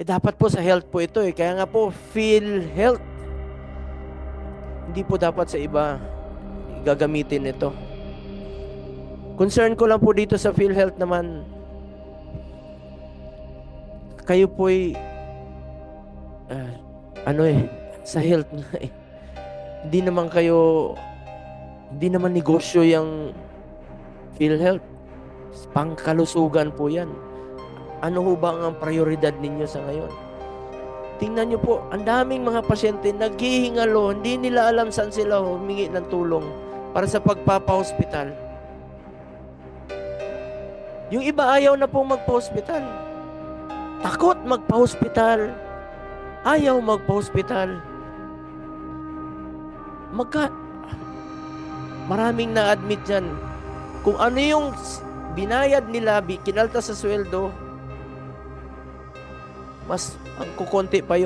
dapat po sa health po ito eh. Kaya nga po, PhilHealth. Hindi po dapat sa iba gagamitin ito. Concern ko lang po dito sa PhilHealth naman, kayo po'y sa health nga eh. Hindi naman kayo, hindi naman negosyo yung PhilHealth. Pangkalusugan po yan. Ano ho ba ang prioridad ninyo sa ngayon? Tingnan nyo po, ang daming mga pasyente naghihingalo, hindi nila alam saan sila humingi ng tulong para sa pagpapa-hospital. Yung iba ayaw na pong magpa-hospital. Takot magpa-hospital. Ayaw magpa-hospital. Maraming na-admit dyan. Kung ano yung binayad nila, kinalta sa sweldo, mas ang kukonti pa yung